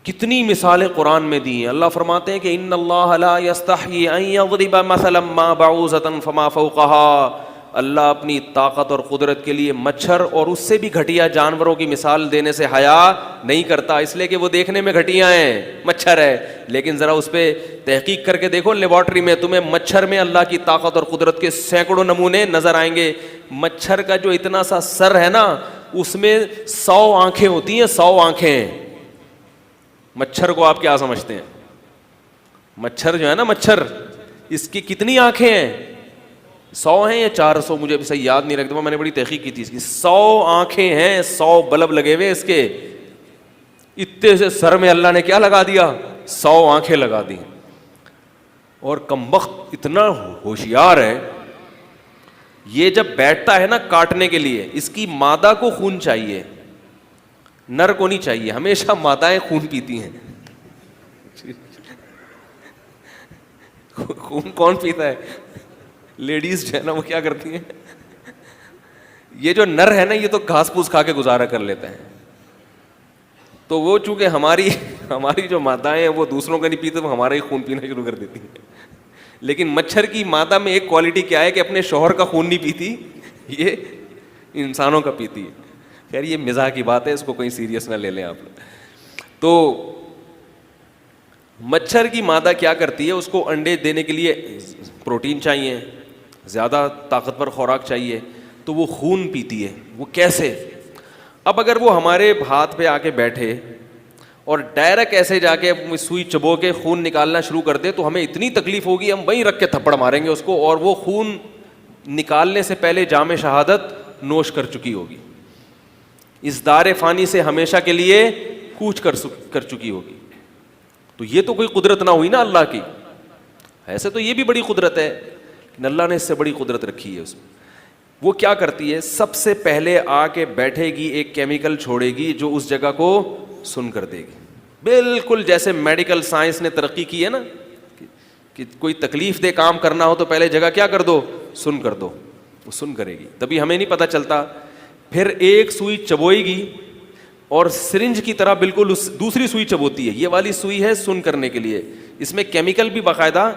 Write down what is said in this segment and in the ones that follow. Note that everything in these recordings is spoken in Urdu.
کتنی مثالیں قرآن میں دی ہیں. اللہ فرماتے ہیں کہ ان اللہ لا یستحیی ان یضرب مثلا ما بعوضۃ فما فوقها. اللہ اپنی طاقت اور قدرت کے لیے مچھر اور اس سے بھی گھٹیا جانوروں کی مثال دینے سے حیا نہیں کرتا, اس لیے کہ وہ دیکھنے میں گھٹیا ہیں, مچھر ہے, لیکن ذرا اس پہ تحقیق کر کے دیکھو لیبارٹری میں, تمہیں مچھر میں اللہ کی طاقت اور قدرت کے سینکڑوں نمونے نظر آئیں گے. مچھر کا جو اتنا سا سر ہے نا, اس میں 100 آنکھیں ہوتی ہیں, 100 آنکھیں. مچھر کو آپ کیا سمجھتے ہیں؟ مچھر جو ہے نا, مچھر, اس کی کتنی آنکھیں ہیں؟ 100 ہیں یا 400, مجھے ابھی صحیح یاد نہیں رکھتا, میں نے بڑی تحقیق کی تھی اس کی. 100 آنکھیں ہیں, 100 بلب لگے ہوئے اس کے. اتنے سے سر میں اللہ نے کیا لگا دیا؟ 100 آنکھیں لگا دی. اور کمبخت اتنا ہوشیار ہے, یہ جب بیٹھتا ہے نا کاٹنے کے لیے, اس کی مادہ کو خون چاہیے, نر کو نہیں چاہیے. ہمیشہ مادائیں خون پیتی ہیں. خون کون پیتا ہے؟ لیڈیز جو ہے نا وہ کیا کرتی ہیں, یہ جو نر ہے نا یہ تو گھاس پھوس کھا کے گزارا کر لیتے ہیں. تو وہ چونکہ ہماری جو مادائیں ہیں وہ دوسروں کا نہیں پیتے, وہ ہمارا ہی خون پینا شروع کر دیتی ہیں. لیکن مچھر کی مادہ میں ایک کوالٹی کیا ہے کہ اپنے شوہر کا خون نہیں پیتی, یہ انسانوں کا پیتی ہے. خیر یہ مزاح کی بات ہے, اس کو کوئی سیریس نہ لے لیں آپ. تو مچھر کی مادہ کیا کرتی ہے, اس کو انڈے دینے کے لیے پروٹین چاہیے, زیادہ طاقتور خوراک چاہیے, تو وہ خون پیتی ہے. وہ کیسے؟ اب اگر وہ ہمارے ہاتھ پہ آ کے بیٹھے اور ڈائریکٹ ایسے جا کے سوئی چبو کے خون نکالنا شروع کر دے تو ہمیں اتنی تکلیف ہوگی, ہم وہیں رکھ کے تھپڑ ماریں گے اس کو, اور وہ خون نکالنے سے پہلے جام شہادت نوش کر چکی ہوگی, اس دار فانی سے ہمیشہ کے لیے کوچ کر چکی ہوگی. تو یہ تو کوئی قدرت نہ ہوئی نا اللہ کی. ایسے تو یہ بھی بڑی قدرت ہے, لیکن اللہ نے اس سے بڑی قدرت رکھی ہے اس میں. وہ کیا کرتی ہے, سب سے پہلے آ کے بیٹھے گی, ایک کیمیکل چھوڑے گی جو اس جگہ کو سن کر دے گی. بالکل جیسے میڈیکل سائنس نے ترقی کی ہے نا, کہ کوئی تکلیف دہ کام کرنا ہو تو پہلے جگہ کیا کر دو, سن کر دو, وہ سن کرے گی. تبھی ہمیں نہیں پتہ چلتا. پھر ایک سوئی چبوئے گی اور سرنج کی طرح بالکل دوسری سوئی چبوتی ہے. یہ والی سوئی ہے سن کرنے کے لیے, اس میں کیمیکل بھی باقاعدہ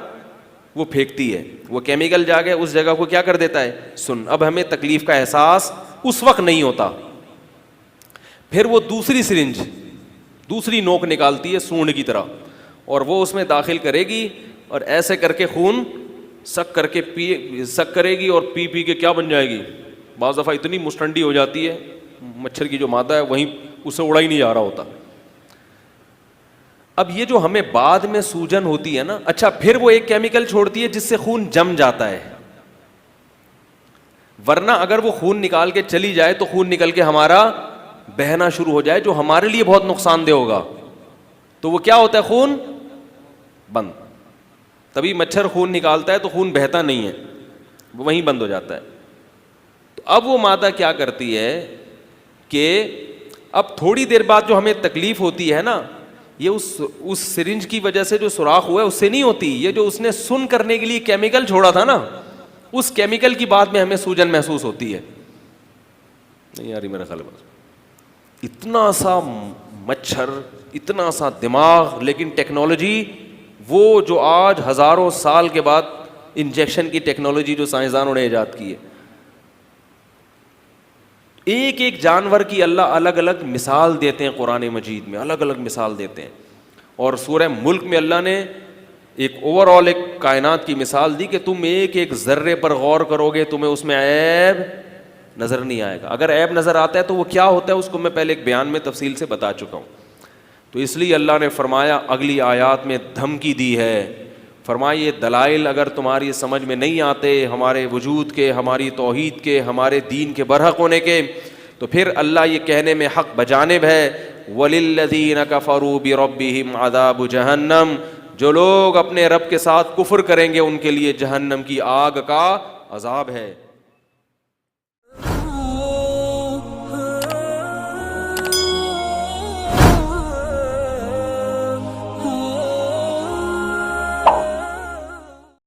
وہ پھینکتی ہے. وہ کیمیکل جا کے اس جگہ کو کیا کر دیتا ہے, سن. اب ہمیں تکلیف کا احساس اس وقت نہیں ہوتا. پھر وہ دوسری سرنج, دوسری نوک نکالتی ہے سونڈ کی طرح, اور وہ اس میں داخل کرے گی, اور ایسے کر کے خون سک کر کے سک کرے گی, اور پی کے کیا بن جائے گی. بعض دفعہ اتنی مسٹنڈی ہو جاتی ہے, مچھر کی جو مادہ ہے وہیں اسے اڑا ہی نہیں جا رہا ہوتا. اب یہ جو ہمیں بعد میں سوجن ہوتی ہے نا, اچھا پھر وہ ایک کیمیکل چھوڑتی ہے جس سے خون جم جاتا ہے. ورنہ اگر وہ خون نکال کے چلی جائے تو خون نکل کے ہمارا بہنا شروع ہو جائے, جو ہمارے لیے بہت نقصان دہ ہوگا. تو وہ کیا ہوتا ہے, خون بند. تبھی مچھر خون نکالتا ہے تو خون بہتا نہیں ہے, وہ وہیں بند ہو جاتا ہے. تو اب وہ مادہ کیا کرتی ہے کہ اب تھوڑی دیر بعد جو ہمیں تکلیف ہوتی ہے نا, یہ اس سرنج کی وجہ سے جو سوراخ ہوا ہے اس سے نہیں ہوتی, یہ جو اس نے سن کرنے کے لیے کیمیکل چھوڑا تھا نا, اس کیمیکل کی بعد میں ہمیں سوجن محسوس ہوتی ہے. نہیں یار میرا خیال ہے اتنا سا مچھر, اتنا سا دماغ, لیکن ٹیکنالوجی وہ جو آج ہزاروں سال کے بعد انجیکشن کی ٹیکنالوجی جو سائنسدانوں نے ایجاد کی ہے. ایک ایک جانور کی اللہ الگ الگ مثال دیتے ہیں قرآن مجید میں, الگ الگ مثال دیتے ہیں. اور سورہ ملک میں اللہ نے ایک اوور آل ایک کائنات کی مثال دی کہ تم ایک ایک ذرے پر غور کرو گے تمہیں اس میں عیب نظر نہیں آئے گا. اگر عیب نظر آتا ہے تو وہ کیا ہوتا ہے اس کو میں پہلے ایک بیان میں تفصیل سے بتا چکا ہوں. تو اس لیے اللہ نے فرمایا, اگلی آیات میں دھمکی دی ہے, فرمایا یہ دلائل اگر تمہاری سمجھ میں نہیں آتے ہمارے وجود کے, ہماری توحید کے, ہمارے دین کے برحق ہونے کے, تو پھر اللہ یہ کہنے میں حق بجانب ہے, وَلِلَّذِينَ كَفَرُوا بِرَبِّهِمْ عَذَابُ جَهَنَّمَ, جو لوگ اپنے رب کے ساتھ کفر کریں گے ان کے لیے جہنم کی آگ کا عذاب ہے.